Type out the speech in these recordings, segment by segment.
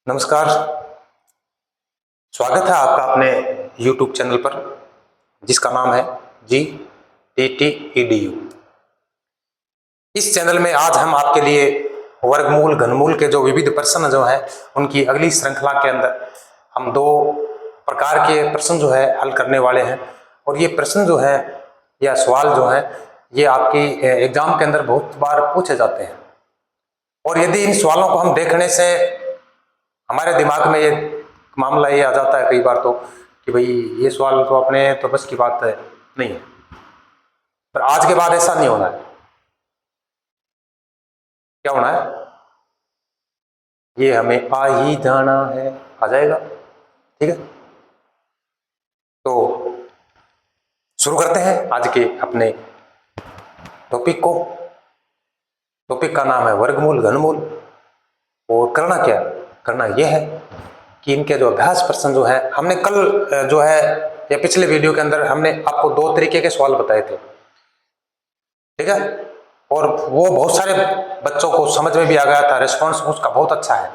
नमस्कार। स्वागत है आपका अपने YouTube चैनल पर जिसका नाम है GTT-EDU। इस चैनल में आज हम आपके लिए वर्गमूल घनमूल के जो विविध प्रश्न जो हैं उनकी अगली श्रृंखला के अंदर हम दो प्रकार के प्रश्न जो है हल करने वाले हैं। और ये प्रश्न जो है या सवाल जो है ये आपकी एग्जाम के अंदर बहुत बार पूछे जाते हैं। और यदि इन सवालों को हम देखने से हमारे दिमाग में ये मामला ये आ जाता है कई बार तो कि भाई ये सवाल तो अपने तो बस की बात है नहीं है, पर आज के बाद ऐसा नहीं होना है। क्या होना है? ये हमें आ ही जाना है, आ जाएगा। ठीक है, तो शुरू करते हैं आज के अपने टॉपिक को। टॉपिक का नाम है वर्गमूल घनमूल। और करना क्या? करना यह है कि इनके जो अभ्यास प्रश्न जो है हमने कल जो है या पिछले वीडियो के अंदर हमने आपको दो तरीके के सवाल बताए थे। ठीक है, और वो बहुत सारे बच्चों को समझ में भी आ गया था, रिस्पॉन्स उसका बहुत अच्छा है।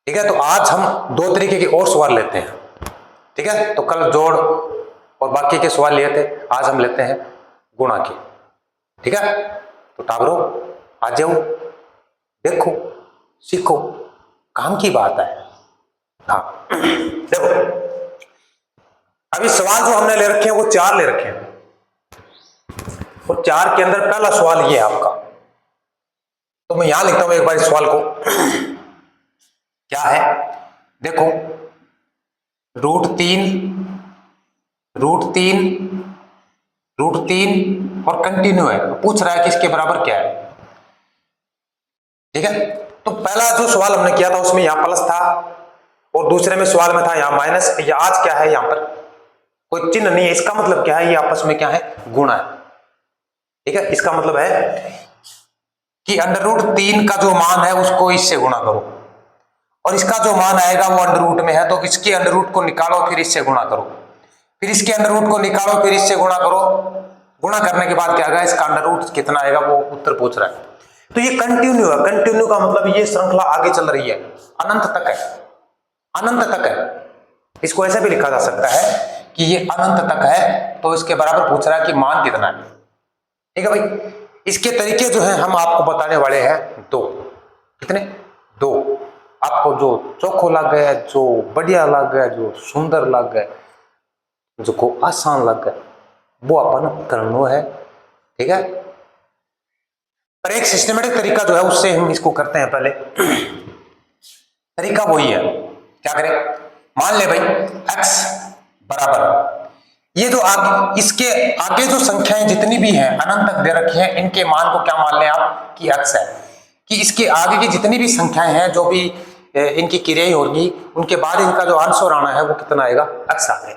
ठीक है, तो आज हम दो तरीके के और सवाल लेते हैं। ठीक है, तो कल जोड़ और बाकी के सवाल लिए थे, आज हम लेते हैं गुणा के। ठीक है, तो टाबरो आ जाओ, देखो सीखो, काम की बात है। हाँ देखो, अभी सवाल जो हमने ले रखे हैं वो चार ले रखे हैं और चार के अंदर पहला सवाल ये है आपका। तो मैं यहां लिखता हूं एक बार इस सवाल को। क्या है? देखो, रूट तीन और कंटिन्यू है। पूछ रहा है कि इसके बराबर क्या है। ठीक है, तो पहला जो सवाल हमने किया था उसमें यहां प्लस था और दूसरे में सवाल में था यहां माइनस। या आज क्या है? यहां पर कोई चिन्ह नहीं है, इसका मतलब क्या है? ये आपस में क्या है? गुणा है। ठीक है, इसका मतलब है कि अंडर रूट 3 का जो मान है उसको इससे गुणा करो और इसका जो मान आएगा वो अंडर रूट में है, तो इसके अंडर रूट को निकालो फिर इससे गुणा करो, फिर इसके अंडर रूट को निकालो फिर इससे गुणा करो। गुणा करने के बाद क्या आएगा? इसका अंडर रूट कितना आएगा वो उत्तर पूछ रहा है। तो ये कंटिन्यू है। कंटिन्यू का मतलब ये श्रृंखला आगे चल रही है, अनंत तक है, अनंत तक है। इसको ऐसे भी लिखा जा सकता है कि ये अनंत तक है, तो इसके बराबर पूछ रहा है कि मान कितना है। ठीक है भाई, इसके तरीके जो है हम आपको बताने वाले हैं दो। कितने? दो। आपको जो चोखो लग गया, जो बढ़िया लग गया, जो सुंदर लग गया, जो को आसान लग गया, वो अपन करना है। ठीक है, पर एक सिस्टमेटिक तरीका जो है उससे हम इसको करते हैं। पहले तरीका वही है, क्या करें? मान ले भाई x बराबर ये जो आगे, इसके आगे जो संख्याएं जितनी भी हैं अनंत तक दे रखी हैं, इनके मान को क्या मान लें आप कि x है। कि इसके आगे की जितनी भी संख्याएं हैं जो भी इनकी क्रियाएं होगी उनके बाद इनका जो आंसर आना है वो कितना आएगा? x आ गया।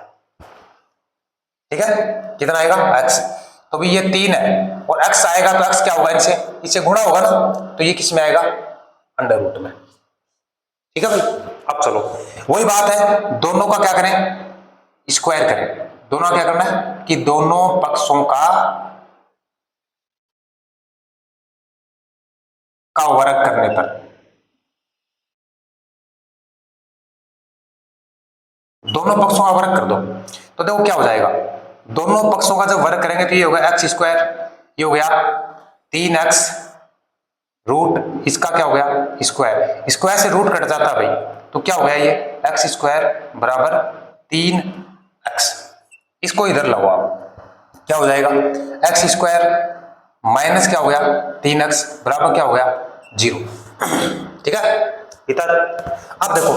ठीक है, कितना आएगा? x। तो भी ये 3 है और x आएगा तो x क्या होगा? इससे गुणा होगा ना, तो ये किस में आएगा? अंडर रूट में। ठीक है भाई, अब चलो वही बात है, दोनों का क्या करें? स्क्वायर करें। दोनों क्या करना है कि दोनों पक्षों का वर्ग करने पर, दोनों पक्षों का वर्ग कर दो तो देखो क्या हो जाएगा। दोनों पक्षों का जब वर्ग करेंगे तो ये होगा एक्स स्क्वायर, ये हो गया 3x रूट, इसका क्या हो गया? स्क्वायर। स्क्वायर से रूट कट जाता है भाई, तो क्या हो गया? ये एक्स स्क्वायर बराबर 3x। इसको इधर लगाओ आप, क्या हो जाएगा? एक्स स्क्वायर माइनस क्या हो गया? 3x बराबर क्या हो गया? 0। ठीक है इधर। अब देखो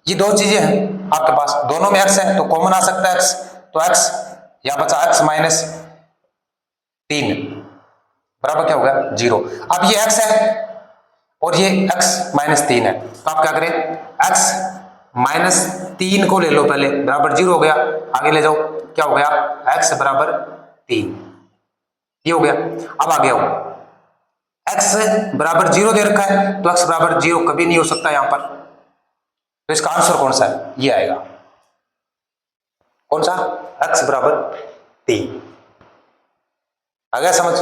ये दो चीजें हैं आपके पास, दोनों में x है तो कॉमन आ सकता है x, तो x यहां बचा x माइनस 3 बराबर क्या हो गया? 0। अब ये x है और ये x माइनस 3 है, तो आप क्या करें? x माइनस 3 को ले लो पहले, बराबर 0 हो गया। आगे ले जाओ, क्या हो गया? x बराबर 3, ये हो गया। अब आगे आओ, x बराबर 0 दे रखा है तो x बराबर 0 कभी नहीं हो सकता यहां पर, तो इसका आंसर कौन सा है? ये आएगा। कौन सा? x बराबर 3। आ गया समझ?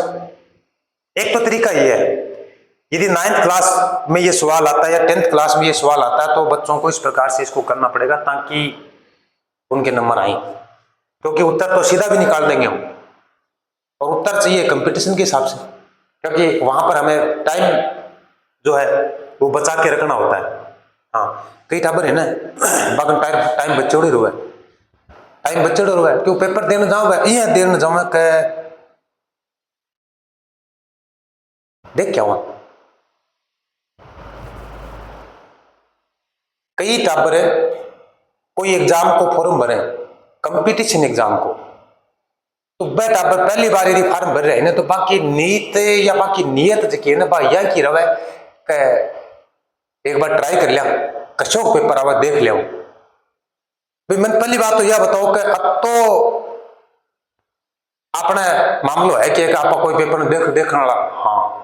एक तो तरीका ये है यदि 9th क्लास में ये सवाल आता है या 10th क्लास में ये सवाल आता है तो बच्चों को इस प्रकार से इसको करना पड़ेगा ताकि उनके नंबर आए, क्योंकि उत्तर तो सीधा भी निकाल देंगे हम, और उत्तर चाहिए कंपटीशन के हिसाब से, क्योंकि वहां पर हमें टाइम जो है वो बचा के रखना होता है। हाँ, कई टाबर है ना बागन टाइम बच्चोड़ी हुआ है, टाइम बच्चोड़ हुआ है, क्यों पेपर देने जाऊंगा ये देने जाऊंगा देख क्या हुआ। कई टाबर है कोई एग्जाम को फॉर्म भरे, कंपटीशन एग्जाम को, तो वह टाबर पहली बार यदि फॉर्म भर रहे हैं ना तो बाकी नीत या बाकी नियत जो है ना बा यह की रवे एक बार ट्राई कर लिया कशो पेपर आवा देख लिया। भाई मैंने पहली बात तो यह बताओ कि अब तो अपने मामलो है कि आप कोई पेपर में देखने वाला, हाँ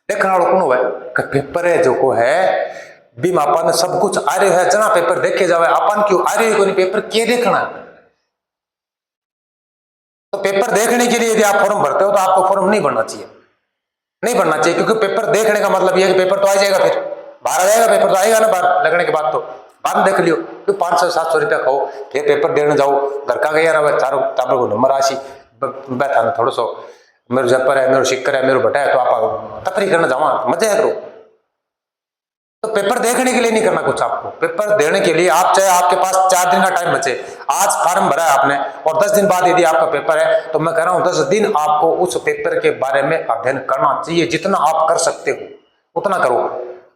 देखने वाला कौन हुआ है पेपर है जो को है बीम अपन सब कुछ आ रहे है जना पेपर देखे जावे अपन क्यों आ रही है पेपर क्या देखना। तो पेपर देखने के लिए यदि आप फॉर्म भरते हो तो आपको फॉर्म नहीं भरना चाहिए, नहीं भरना चाहिए, क्योंकि पेपर देखने का मतलब यह है कि पेपर तो आ जाएगा, फिर बाहर आ जाएगा, पेपर तो आएगा ना बाहर लगने के बाद, तो बाद में देख लियो तो 500-700 रुपया खाओ फिर पेपर देने जाओ, घर का गया रहा चारों टाबर को नंबर आशी बैठा ना थोड़ा सो मेरे जपर है मेरे शिक्कर है मेरे बटा है तो आप तफरी करना जाओ मजे करो। तो पेपर देखने के लिए नहीं करना कुछ, आपको पेपर देने के लिए आप चाहे आपके पास 4 दिन का टाइम बचे, आज फॉर्म भरा है आपने और 10 दिन बाद यदि आपका पेपर है तो मैं कह रहा हूं 10 दिन आपको उस पेपर के बारे में अध्ययन करना चाहिए, जितना आप कर सकते हो उतना करो।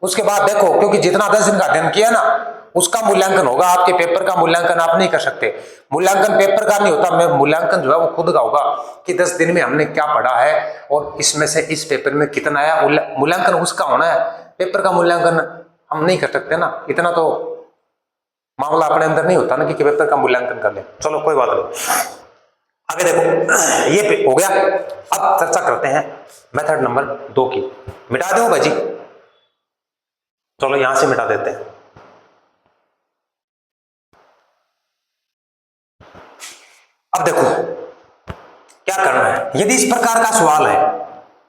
उसके बाद देखो, क्योंकि जितना 10 दिन का अध्ययन किया ना उसका मूल्यांकन होगा, आपके पेपर का मूल्यांकन आप नहीं कर सकते। मूल्यांकन पेपर का नहीं होता, मूल्यांकन जो है वो खुद का होगा कि 10 दिन में हमने क्या पढ़ा है और इसमें से इस पेपर में कितना आया, मूल्यांकन उसका होना है। पेपर का मूल्यांकन हम नहीं कर सकते ना, इतना तो मामला अपने अंदर नहीं होता ना कि पेपर का मूल्यांकन कर ले। चलो कोई बात नहीं, आगे देखो ये हो गया। अब चर्चा करते हैं मेथड नंबर 2 की। मिटा दो भाजी, चलो यहां से मिटा देते हैं। अब देखो क्या करना है, यदि इस प्रकार का सवाल है,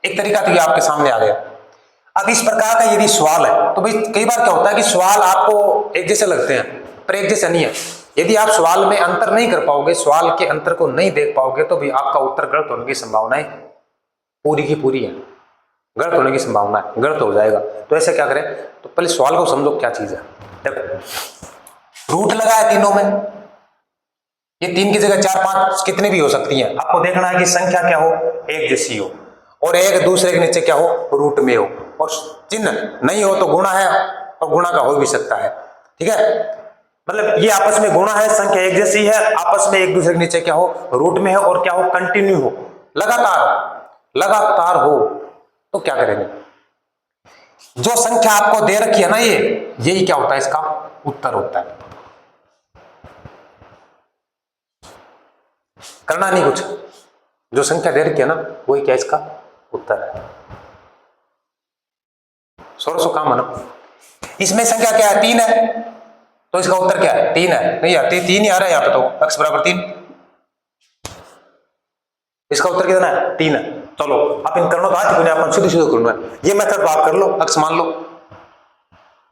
एक तरीका तो ये आपके सामने आ गया। अब इस प्रकार का यदि सवाल है तो भाई कई बार क्या होता है कि सवाल आपको एक जैसे लगते हैं पर एक जैसे नहीं है। यदि आप सवाल में अंतर नहीं कर पाओगे, सवाल के अंतर को नहीं देख पाओगे तो भी आपका उत्तर गलत होने की संभावनाएं पूरी की पूरी है, गलत होने की संभावना है, गलत हो जाएगा। तो ऐसे क्या करें, तो पहले सवाल को समझो क्या चीज है। देखो रूट लगा है तीनों में, ये 3 की जगह 4-5 कितने भी हो सकती हैं, आपको देखना है कि संख्या क्या हो, एक जैसी हो और एक दूसरे के नीचे क्या हो, रूट में हो, और चिन्ह नहीं हो तो गुणा है और गुणा का हो भी सकता है। ठीक है, मतलब ये आपस में गुणा है, संख्या एक जैसी है, आपस में एक दूसरे के नीचे क्या हो, रूट में हो और क्या हो, कंटिन्यू हो, लगातार हो। तो क्या करेंगे, जो संख्या आपको दे रखी है ना ये यही क्या होता है, इसका उत्तर होता है। करना नहीं कुछ, जो संख्या दे रखी है ना वही क्या इसका उत्तर है। सौ काम है ना। इसमें संख्या क्या है, 3 है, तो इसका उत्तर क्या है, 3 है। नहीं यार 3 ही आ रहा है यहाँ पे, तो x बराबर 3, इसका उत्तर कितना है, 3 है। चलो आप इन करना तो आज अपन शुद्ध करना है, ये मेथड आप कर लो। x मान लो,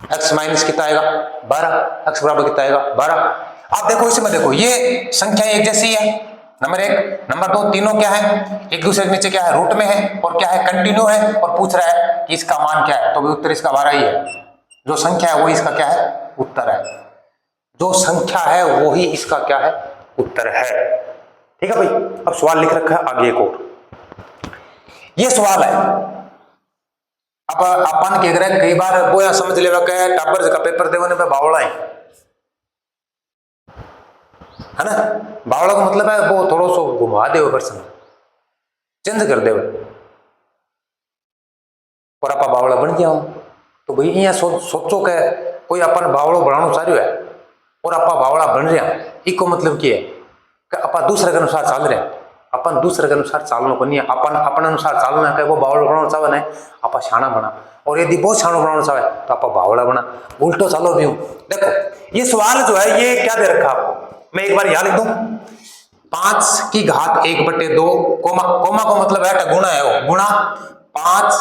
x माइनस कितना आएगा 12, x बराबर कितना आएगा 12। आप देखो इसमें देखो ये संख्या एक जैसी है, नंबर 1, नंबर 2, तीनों क्या है, एक दूसरे के नीचे क्या है, रूट में है और क्या है, कंटिन्यू है, और पूछ रहा है कि इसका मान क्या है, तो भी उत्तर इसका 12 ही है। जो संख्या है वो इसका क्या है, उत्तर है। जो संख्या है वो ही इसका क्या है, उत्तर है। ठीक है भाई, अब सवाल लिख रखा है आगे एक और, ये सवाल है। अब अपन के ग्रह कई बार वो या समझ लेवा के टाबर का पेपर देने पे बावड़ा है ना, बावड़ा का मतलब है वो थोड़ा सो घुमा दे पर्सन, चेंज कर दे और आप बावड़ा बन गया। तो भाई यहाँ सोचो के कोई अपन बावड़ो बनाना चाह रहे है और आप बावड़ा बन रहे हैं, इको मतलब क्या है कि अपन दूसरे के अनुसार चल रहे हैं। अपन दूसरे के अनुसार चालना को नहीं है, अपन अपने अनुसार चालना है। वो बावड़ा बनाना चाहे ना आप शाना बना, और यदि बहुत शाना बनाना चाहे तो आप बावड़ा बना, उल्टो चालो भी। देखो ये सवाल जो है ये क्या दे रखा आपको, मैं एक बार यहाँ लिख दूं, 5 की घात 1/2, कोमा को मतलब है गुणा है, वो गुणा 5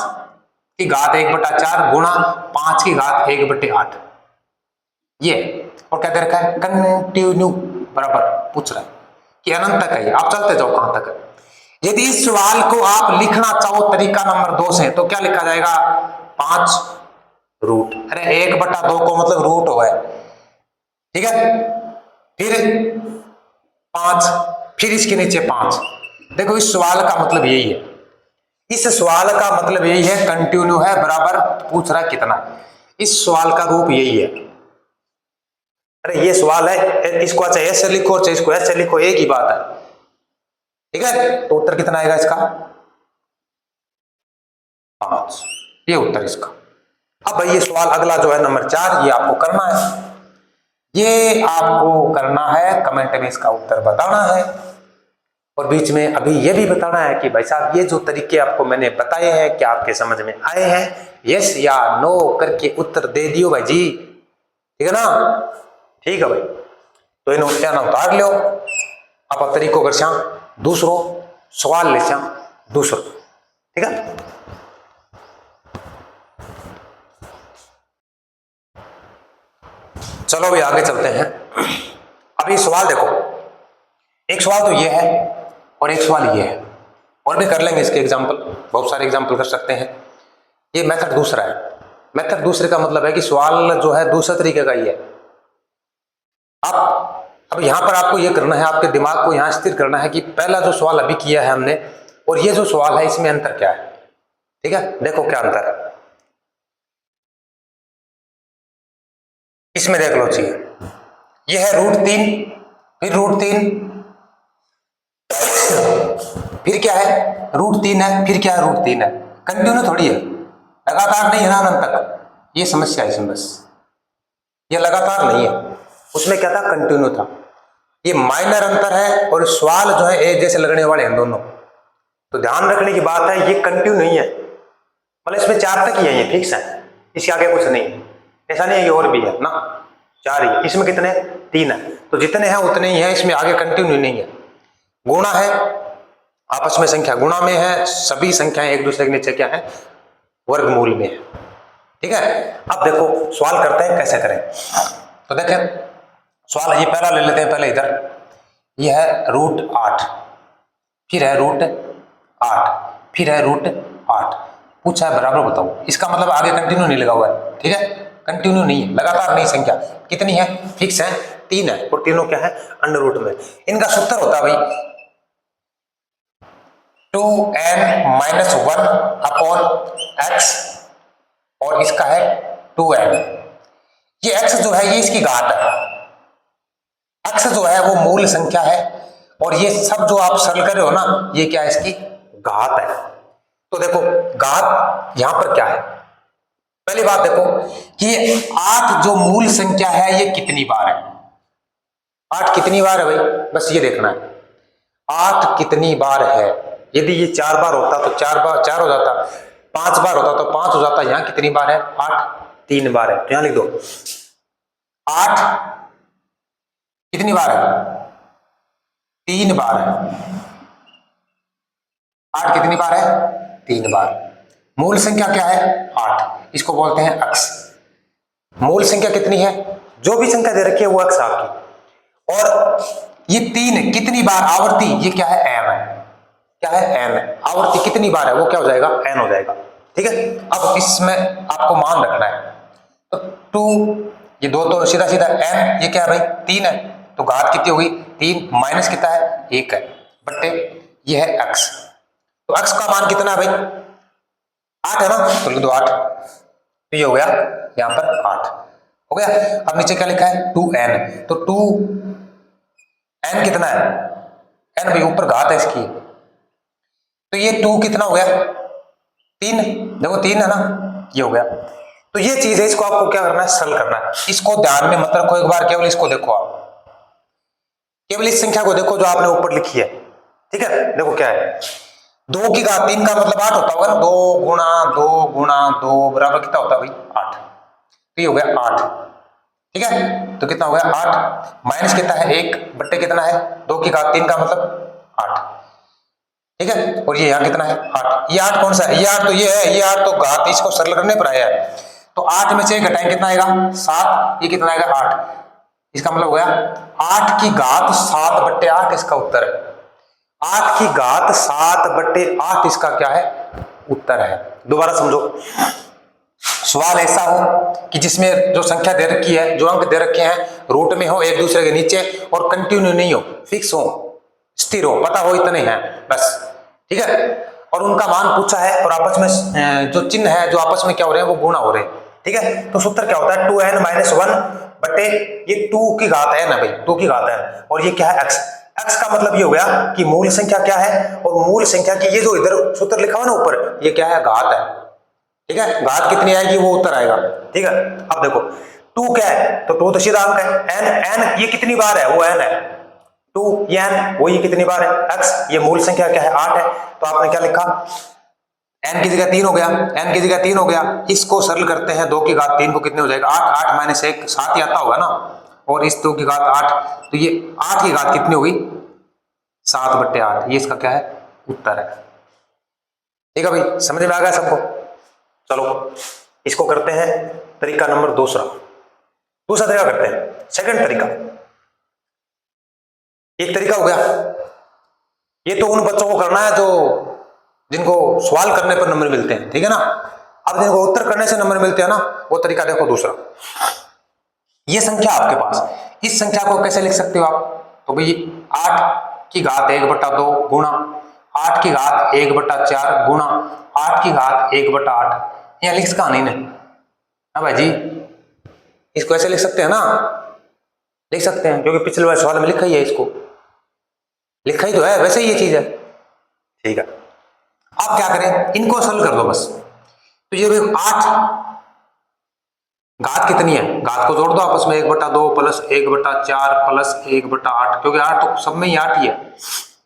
की घात 1/4 गुणा 5 की घात 1/8 ये। और क्या दे रखा है, कंटिन्यू बराबर पूछ रहा है कि अनंत तक है। आप चलते जाओ कहां तक है। यदि इस सवाल को आप लिखना चाहो तरीका नंबर 2 से, तो क्या लिखा जाएगा, 5 रूट, अरे 1/2 को मतलब रूट हो है, ठीक है, फिर 5, फिर इसके नीचे 5। देखो इस सवाल का मतलब यही है, इस सवाल का मतलब यही है, कंटिन्यू है बराबर पूछ रहा है कितना। इस सवाल का रूप यही है। अरे ये सवाल है, इसको अच्छा ऐसे लिखो चाहे इसको ऐसे लिखो, एक ही बात है, ठीक है। तो उत्तर कितना आएगा इसका, 5, ये उत्तर इसका। अब भाई ये सवाल अगला जो है नंबर 4, ये आपको करना है, ये आपको करना है, कमेंट में इसका उत्तर बताना है। और बीच में अभी ये भी बताना है कि भाई साहब ये जो तरीके आपको मैंने बताए हैं क्या आपके समझ में आए हैं, यस या नो करके उत्तर दे दियो भाई जी, ठीक है ना, ठीक है भाई। तो इन उत्तर उतार लो आप तरीकों कर श्याम दूसरो सवाल ले श्याम दूसरो, ठीक है। चलो भाई आगे चलते हैं। अभी सवाल देखो, एक सवाल तो ये है और एक सवाल ये है, और भी कर लेंगे इसके एग्जाम्पल, बहुत सारे एग्जाम्पल कर सकते हैं। ये मेथड दूसरा है। मेथड दूसरे का मतलब है कि सवाल जो है दूसरे तरीके का ही है। आप अब यहां पर आपको ये करना है, आपके दिमाग को यहां स्थिर करना है कि पहला जो सवाल अभी किया है हमने और ये जो सवाल है इसमें अंतर क्या है, ठीक है। देखो क्या अंतर है, इसमें देख लो चाहिए, ये है √3, फिर √3, फिर क्या है √3 है, फिर क्या है √3 है, कंटिन्यू थोड़ी है, लगातार नहीं है ना अनंत तक, ये समस्या है इसमें बस, ये लगातार नहीं है, उसमें क्या था कंटिन्यू था। ये माइनर अंतर है और सवाल जो है एक जैसे लगने वाले हैं दोनों। तो ध्यान रखने की बात है ये कंटिन्यू नहीं है, मतलब इसमें 4 तक ही है, ये फिक्स है, इसके आगे कुछ नहीं, ऐसा नहीं है ये और भी है ना, 4 ही, इसमें कितने 3 है, तो जितने हैं उतने ही है, इसमें आगे कंटिन्यू नहीं है। गुणा है, आपस में संख्या गुणा में है, सभी संख्याएं एक दूसरे के नीचे क्या है, वर्गमूल में है, ठीक है। अब देखो सवाल करते हैं कैसे करें, तो देखें सवाल ये पहला ले लेते हैं, पहले इधर ये है √8, फिर है √8, फिर है √8, पूछा है बराबर बताओ, इसका मतलब आगे कंटिन्यू नहीं लगा हुआ है, ठीक है, कंटिन्यू नहीं है, लगातार नहीं, संख्या कितनी है फिक्स है 3 है, और तीनों क्या है अंडर रूट में। इनका सूत्र होता है भाई 2n-1/x और इसका है 2n। ये x जो है ये इसकी घात है, x जो है वो मूल संख्या है, और ये सब जो आप सरल कर रहे हो ना ये क्या है इसकी घात है। तो देखो घात यहां पर क्या है, पहली बात देखो कि 8 जो मूल संख्या है ये कितनी बार है, 8 कितनी बार है भाई, बस ये देखना है 8 कितनी बार है। यदि ये 4 बार होता तो 4 बार 4 हो जाता, 5 बार होता तो 5 हो जाता, यहां कितनी बार है 8, 3 बार है, तो यहां लिख दो 8 कितनी बार है 3 बार है, 8 कितनी बार है 3 बार। मूल संख्या क्या है 8, इसको बोलते हैं अक्ष। मूल संख्या कितनी है, जो भी संख्या दे रखी है वो अक्ष आपकी, और ये 3 कितनी बार आवर्ती, ये क्या है m है, क्या है n, आवर्ती कितनी बार है वो क्या हो जाएगा n हो जाएगा, ठीक है। अब इसमें आपको मान रखना है, तो 2 ये 2 तो सीधा सीधा n, ये क्या है भाई 3 है, तो घात कितनी होगी 3 माइनस कितना है 1 है, बट्टे ये है अक्ष, तो अक्ष का मान कितना है भाई 8 है ना, तो लिख दो 8, तो ये हो गया यहां पर 8 हो गया। अब नीचे क्या लिखा है 2n, तो 2n कितना है n भाई ऊपर घात है इसकी, तो ये 2 कितना हो गया 3, देखो 3 है ना, ये हो गया। तो ये चीज है, इसको आपको क्या करना है सरल करना है, इसको ध्यान में मत रखो, एक बार केवल इसको देखो, आप केवल इस संख्या को देखो जो आपने ऊपर लिखी है, ठीक है। देखो क्या है 2 की घात 3 का मतलब 8 होता होगा ना, 2 गुणा 2 गुणा 2 बराबर कितना होता है भाई 8, तो ये हो गया 8, ठीक है। तो कितना हो गया 8 माइनस कितना है 1 बट्टे कितना है 2 की घात 3 का मतलब 8, ठीक है। और ये यहाँ कितना है 8, ये 8 कौन सा है, ये 8 तो ये है, ये 8 तो घात इसको सरल करने पर आया है, तो 8 में से घटाएं कितना आएगा 7, ये कितना आएगा 8, इसका मतलब हो गया 8 की घात 7/8 इसका उत्तर है। 8 की घात 7/8 इसका क्या है उत्तर है। दोबारा समझो, सवाल ऐसा हो कि जिसमें जो संख्या दे रखी है, जो अंक दे रखे हैं रूट में हो, एक दूसरे के नीचे, और कंटिन्यू नहीं हो, फिक्स हो, स्थिर हो, पता हो इतने हैं बस, ठीक है। और उनका मान पूछा है और आपस में जो चिन्ह है जो आपस में क्या हो रहे हैं वो गुणा हो रहे हैं, ठीक है। तो सूत्र क्या होता है 2n - 1 बटे ये 2 की घात n है भाई, 2 की घात n, और ये क्या है x। x का मतलब ये हो गया कि मूल संख्या क्या है, और मूल संख्या की ये जो इधर सूत्र लिखा हुआ ना ऊपर, ये क्या है घात है, ठीक है। घात कितनी आएगी वो उत्तर आएगा, ठीक है। अब देखो 2 क्या है, तो 2 तो सीधा अंक है, n ये कितनी बार है वो n है, 2 ये n वो ये कितनी बार है x, ये मूल संख्या क्या है 8 है, तो आपने क्या लिखा n की जगह 3 हो गया, n की जगह 3 हो गया, इसको सरल करते हैं 2 की घात 3 को कितने हो जाएगा 8, 8 - 1 7 ही आता होगा ना, और इस 2 की घात 8, तो ये 8 की घात कितनी होगी 7/8, ये इसका क्या है उत्तर है, ठीक है भाई। समझ में आ गया सबको। चलो इसको करते हैं तरीका नंबर दूसरा तरीका करते हैं, सेकंड तरीका। एक तरीका हो गया, ये तो उन बच्चों को करना है जो जिनको सवाल करने पर नंबर मिलते हैं, ठीक है ना। अब जिनको उत्तर करने से नंबर मिलते हैं ना, वो तरीका देखो दूसरा। ये संख्या आपके पास, इस संख्या को कैसे लिख सकते हो आप, तो भाई 8 की घात 1/2 गुणा 8 की घात 1/4 गुणा 8 की घात 1/8, यहाँ लिख सकता नहीं ना, हाँ भाई जी, इसको ऐसे लिख सकते हैं ना, लिख सकते हैं, क्योंकि पिछले वाले सवाल में लिखा ही है, इसको लिखा ही तो है, वैसे ही ये चीज है, ठीक है। आप क्या करें, इनको सरल कर दो बस, तो ये 8 घात कितनी है, घात को जोड़ दो आपस में 1/2 प्लस 1/4 प्लस 1/8, क्योंकि 8 तो सब में ही 8 ही है।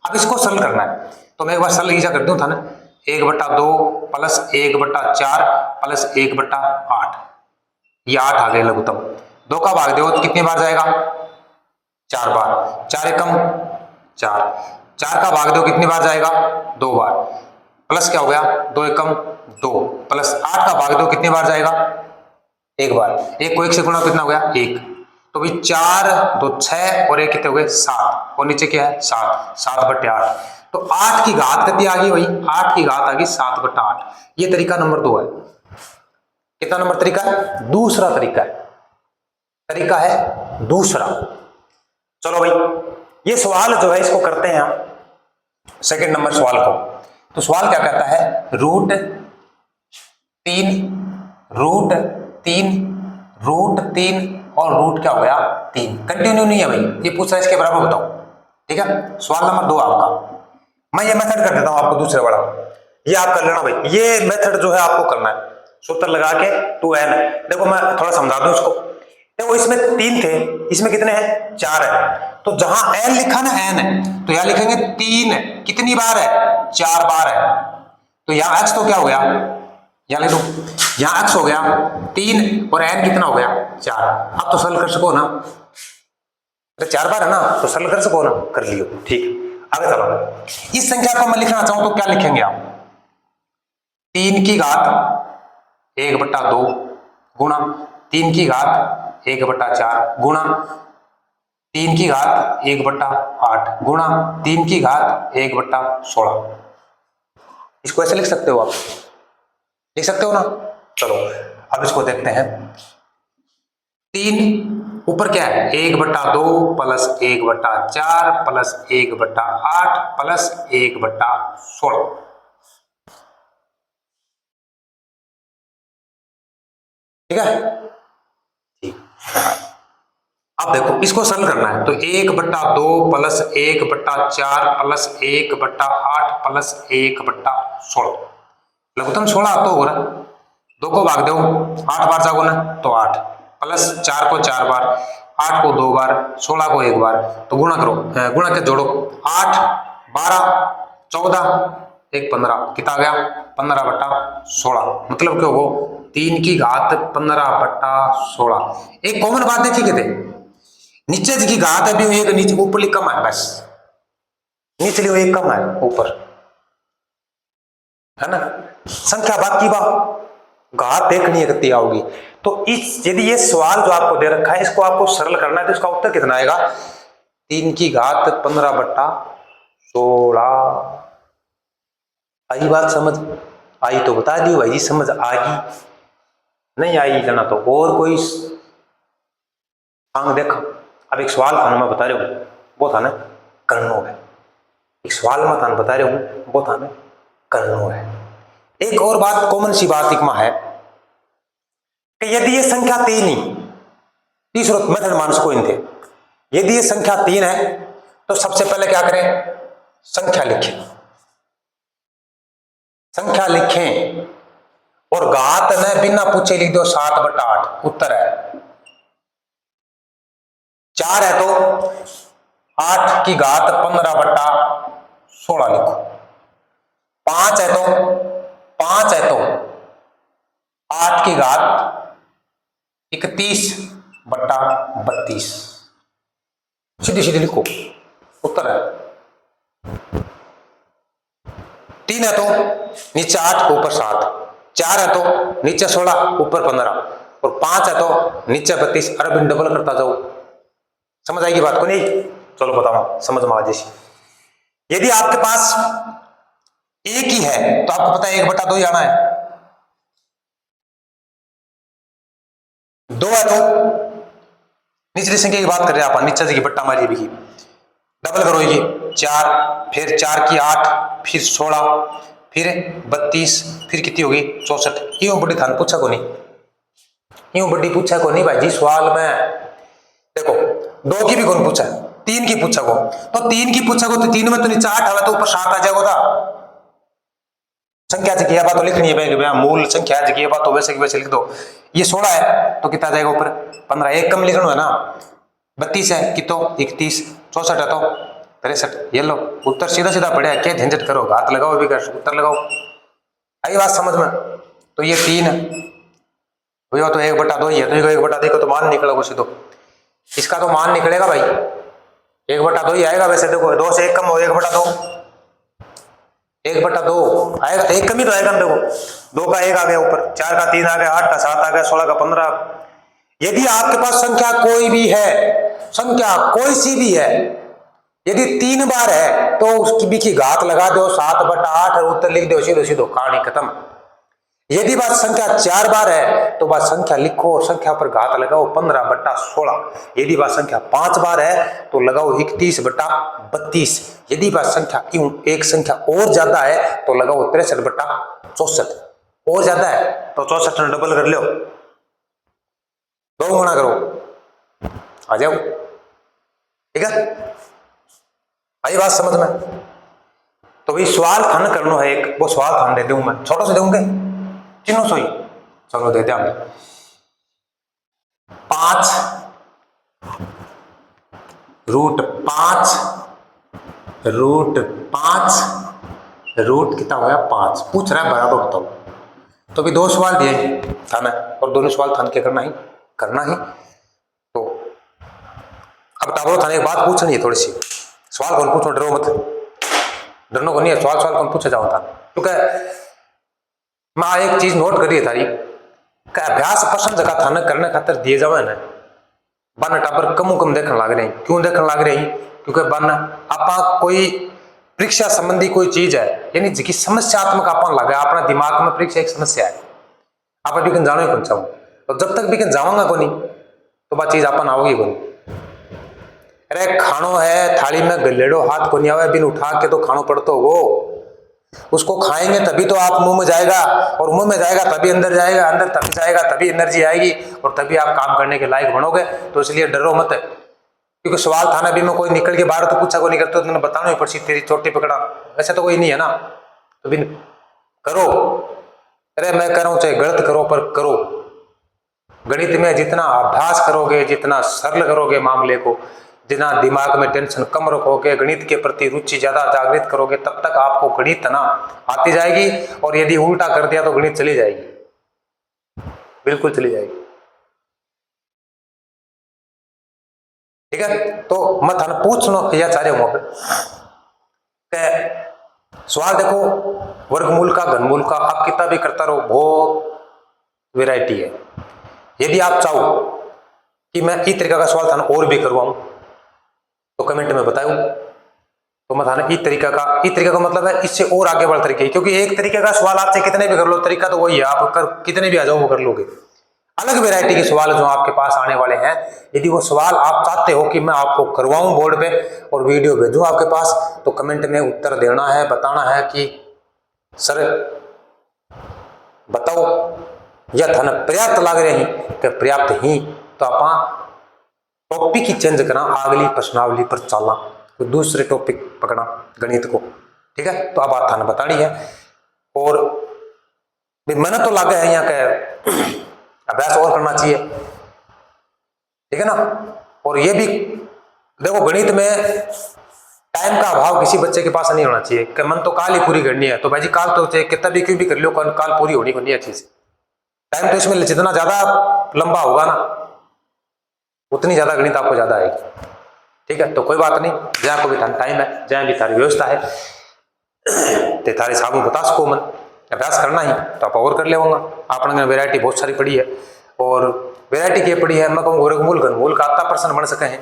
अब इसको सरल करना है, तो मैं एक बार सरल ईजा कर दूं था ना, 1/2 प्लस 1/4 प्लस 1/8, ये 8 आ गए लघुत्तम, 2 का भाग दो तो कितनी बार जाएगा 4 बार, 4 एकम 4, 4 का भाग दो कितनी बार जाएगा 2 बार, प्लस क्या हो गया 2 एकम 2, प्लस 8 का भाग दो कितनी बार जाएगा 1 बार, 1 को 1 से गुणा कितना हो गया 1, तो भाई 4 2 6 और 1 कितने हो गए 7, और नीचे क्या है 7, 7/8, तो 8 की घात कितनी आ गई भाई 8 की घात आ गई 7/8। ये तरीका नंबर 2 है। कितना नंबर तरीका है, दूसरा तरीका है, तरीका है दूसरा। चलो भाई ये सवाल जो है इसको करते हैं हम सेकंड नंबर सवाल को। तो सवाल क्या कहता है, √3 और रूट क्या हो गया 3, कंटिन्यू नहीं है भाई, ये पूछ रहा है इसके बराबर बताओ, ठीक है। सवाल नंबर 2 आपका, मैं ये मेथड कर देता हूं आपको दूसरे वाला, ये आप कर लेना भाई, ये मेथड जो है आपको करना है, सूत्र लगा के 2n, देखो मैं थोड़ा समझा दूं इसको, देखो इसमें 3 थे, इसमें कितने हैं 4 है, तो जहां n लिखा ना n है, तो यहां लिखेंगे 3 कितनी बार है 4 बार है, तो यहां x तो क्या हो गया, यहां लिख दो, यहां x हो गया 3 और n कितना हो गया 4, अब तो सरल कर सको ना, अरे 4 बार है ना तो सरल कर सको ना, कर लियो, ठीक। आगे चलो, इस संख्या को मैं लिखना चाहूं तो क्या लिखेंगे आप, 3 की घात 1/2 गुणा 3 की घात 1/4 गुणा 3 की घात 1/8 गुणा 3 की घात 1/16, इसको ऐसे लिख सकते हो आप, लिख सकते हो ना। चलो अब इसको देखते हैं, 3 ऊपर क्या है 1/2 प्लस 1/4 प्लस 1/8 प्लस 1/16, ठीक है, ठीक। अब देखो इसको सरल करना है, तो 1/2 प्लस 1/4 प्लस 1/8 प्लस 1/16, लघुत्तम 16 तो हो रहा, 2 को भाग दो 8 बार जाओ ना तो 8, प्लस 4 को 4 बार, 8 को 2 बार, 16 को 1 बार, तो गुणा करो, गुणा के जोड़ो 8 12 14 1 15, कितना आ गया 15/16, मतलब क्या हो 3 की घात 15/16। एक कॉमन बात देखी कहते नीचे की घात है भी एक नीचे ऊपर कम है, बस निचली एक कम है ऊपर, है ना। संख्या बाकी बा घात देखनी है कितनी आओगी। तो इस यदि ये सवाल जो आपको दे रखा है इसको आपको सरल करना है तो इसका उत्तर कितना आएगा, 3 की घात 15/16। आई बात समझ आई तो बता दी भाई जी, समझ आ गई, नहीं आई जाना तो और कोई आंग देखा। अब एक सवाल था मैं बता रहा हूं वो था ना करनो है, एक सवाल में था बता रहा हूं वो था ना करनो है। एक और बात कॉमन सी बात एक है कि यदि ये संख्या 3 ही तीसरा मेथड मान सको इन थे, यदि ये संख्या 3 है तो सबसे पहले क्या करें, संख्या लिखें, संख्या लिखें और घात ने बिना पूछे लिख दो 7/8 उत्तर है। 4 है तो 8 की घात 15/16 लिखो। 5 है तो 8 की घात 31/32 सीधी सीधी लिखो उत्तर है। 3 है तो नीचे 8 ऊपर 7, 4 है तो नीचे 16 ऊपर 15 और 5 है तो नीचे 32। अरे बिन डबल करता जाओ, समझ आएगी बात को नहीं। चलो बताओ समझ में आ जैसी। यदि आपके पास एक ही है तो आपको पता है 1/2 ही आना है। 2 है तो निचली संख्या की बात कर रहे हैं आप, नीचे की बट्टा मारी भी डबल करो ये 4, फिर 4 की 8, फिर 16, फिर 32, फिर कितनी होगी 64। यूं बड़ी थान पूछा को नहीं, यूं बड़ी पूछा को नहीं भाई जी सवाल में। देखो 2 की भी कौन पूछा, 3 की पूछा को, तो 3 की पूछा को तो 3 में तो नीचे 8 आवा तो ऊपर 7 आ जाएगा था। संख्या जगह बात तो लिखनी है, मूल संख्या जगह बात तो वैसे की वैसे लिख दो। ये 16 है तो कितना जाएगा ऊपर 15, एक कम लिखना है ना। 32 है कि तो 31, 64 है तो 63। ये लो उत्तर सीधा सीधा पड़े, क्या झंझट करो, घात लगाओ भी कर उत्तर लगाओ। आई बात समझ में। तो ये 3 भैया तो 1/2 ही है, तो 1/2 का तो मान निकलेगा सीधो, इसका तो मान निकलेगा भाई 1/2 ही आएगा। वैसे देखो 2 से 1 कम हो 1/2, 1/2 आएगा, एक कम ही तो आएगा। देखो 2 का 1 आ गया ऊपर, 4 का 3 आ गया, 8 का 7 आ गया, 16 का 15। यदि आपके पास संख्या कोई भी है, संख्या कोई सी भी है, यदि 3 बार है तो उसकी भी की घात लगा दो 7/8 और उत्तर लिख दो, सीधो सीधो कहानी खत्म। यदि बात संख्या 4 बार है तो बात संख्या लिखो और संख्या पर घात लगाओ 15/16। यदि बात संख्या 5 बार है तो लगाओ 31/32। यदि बात संख्या एक संख्या और ज्यादा है तो लगाओ 63/64। और ज्यादा है तो 64 में डबल कर लो, 2 गुणा करो, आ जाओ। ठीक है, आई बात समझ में। तो भाई सवाल थान करना है एक, वो सवाल थान दे दूं मैं, छोटा सा दूंगे चिन्ह सोई, चलो दे दिया 5 रूट कितना होया 5, पूछ रहा है बराबर बताओ। तो भी 2 सवाल दिए थाना और दोनों सवाल थान के करना ही। तो अब ताबड़ो थाने एक बात पूछनी है थोड़ी सी, सवाल कौन पूछो, डरो मत, डरनो को नहीं है, सवाल कौन पूछे जाओ था। क्योंकि मैं एक चीज नोट करी है थारी का अभ्यास पसंद जगह थाना करने खातर दिए जावे ना, बन टाबर कम देखने लग रहे हैं। क्यों देखने लग रहे हैं, क्योंकि बन आपा कोई परीक्षा संबंधी कोई चीज है यानी जिसकी समस्यात्मक आपन लगे, अपना दिमाग में परीक्षा एक समस्या है, आप भी जानो ही कौन चाहूँ, तो जब तक भी जाऊंगा को नहीं तो बात चीज अपन आओगी को नहीं। अरे खानो है थाली में गलेड़ो हाथ को नहीं आवे, बिन उठा के तो खानो पड़तो वो, उसको खाएंगे तभी तो आप मुंह में जाएगा, और मुंह में जाएगा तभी अंदर जाएगा, अंदर तभी जाएगा तभी एनर्जी आएगी और तभी आप काम करने के लायक बनोगे। तो इसलिए डरो मत, क्योंकि सवाल था ना भी मैं कोई निकल के बाहर तो पूछा को नहीं करते, तो बताना ही पड़ती तेरी चोटी पकड़ा, ऐसा तो कोई नहीं है ना। तो बिन करो, अरे मैं कह रहा हूं चाहे गलत करो पर करो। गणित में जितना अभ्यास करोगे, जितना सरल करोगे मामले को, जितना दिमाग में टेंशन कम रखोगे, गणित के प्रति रुचि ज्यादा जागृत करोगे, तब तक आपको गणित ना आती जाएगी। और यदि उल्टा कर दिया तो गणित चली जाएगी, बिल्कुल चली जाएगी। ठीक है, तो मैं थाने पूछना या चाह रहे हूं सवाल देखो, वर्गमूल का, घनमूल का, आप कितना भी करता रहो, बहुत वेराइटी है। यदि आप चाहो कि मैं इस तरीका का सवाल था और भी करवाऊं तो कमेंट में बताओ। तो मैं था इस तरीका का मतलब है इससे और आगे बढ़ तरीके, क्योंकि एक तरीके का सवाल आपसे कितने भी कर लो, तरीका तो वही है, आप कर कितने भी आ जाओ वो कर लोगे। अलग वैरायटी के सवाल जो आपके पास आने वाले हैं, यदि वो सवाल आप चाहते हो कि मैं आपको करवाऊं बोर्ड पे और वीडियो भेजूं आपके पास, तो कमेंट में उत्तर देना है, बताना है कि सर बताओ या थाने पर्याप्त लग रहे हैं कि पर्याप्त ही, तो आप टॉपिक ही चेंज करा, अगली प्रश्नावली पर चलना, तो दूसरे टॉपिक पकड़ा गणित को, ठीक है। तो अब थाने बतानी है और मैंने तो लगा है यहाँ के अभ्यास और करना चाहिए, ठीक है ना। और ये भी देखो, गणित में टाइम का अभाव किसी बच्चे के पास नहीं होना चाहिए कि मन तो काल ही पूरी करनी है, तो भाई जी काल तो चाहे कितना भी क्यों भी कर लो, काल पूरी होनी होनी है चीज। टाइम तो इसमें जितना ज्यादा लंबा होगा ना उतनी ज्यादा गणित आपको ज्यादा आएगी, ठीक है। तो कोई बात नहीं, जहाँ को भी टाइम है, जहाँ भी थारी व्यवस्था है, ते थारे सामू बता सको मन अभ्यास करना ही तो आप और कर लेगा। आपने वेरायटी बहुत सारी पड़ी है और वेरायटी क्या पड़ी है, मैं कहूँ वर्गमूल घनमूल का 80% बन सके हैं,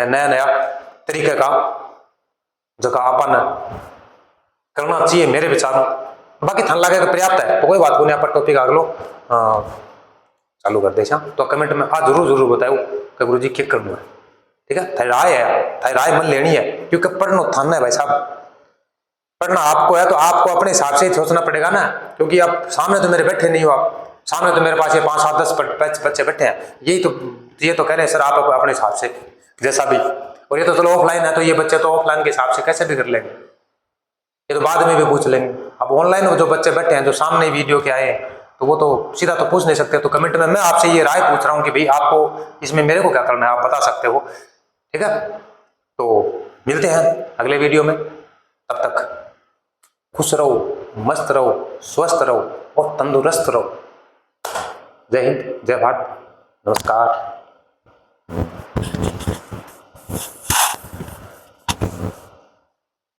नया नया तरीके का जो अपन करना चाहिए मेरे विचार में। बाकी थान लगे पर्याप्त है तो कोई बात नहीं, आप टॉपिक आग लो चालू कर दे। तो कमेंट में जरूर जरूर बताओ कि गुरु जी क्या करना है, ठीक है। थारी राय है, थारी राय मन लेनी है, क्योंकि पढ़ना थान है भाई साहब, पढ़ना आपको है तो आपको अपने हिसाब से ही सोचना पड़ेगा ना, क्योंकि आप सामने तो मेरे बैठे नहीं हो, आप सामने तो मेरे पास ये 5, 7, 10 बच्चे बैठे हैं, ये तो कह रहे हैं सर आप अपने हिसाब से जैसा भी, और ये तो चलो ऑफलाइन है तो ये बच्चे तो ऑफलाइन के हिसाब से कैसे भी कर लेंगे, ये तो बाद में भी पूछ लेंगे। अब ऑनलाइन जो बच्चे बैठे हैं जो सामने वीडियो के आए तो वो तो सीधा तो पूछ नहीं सकते, तो कमेंट में मैं आपसे ये राय पूछ रहा हूँ कि भाई आपको इसमें मेरे को क्या करना है, आप बता सकते हो, ठीक है। तो मिलते हैं अगले वीडियो में, तब तक खुश रहो, मस्त रहो, स्वस्थ रहो और तंदुरुस्त रहो। जय हिंद, जय भारत, नमस्कार।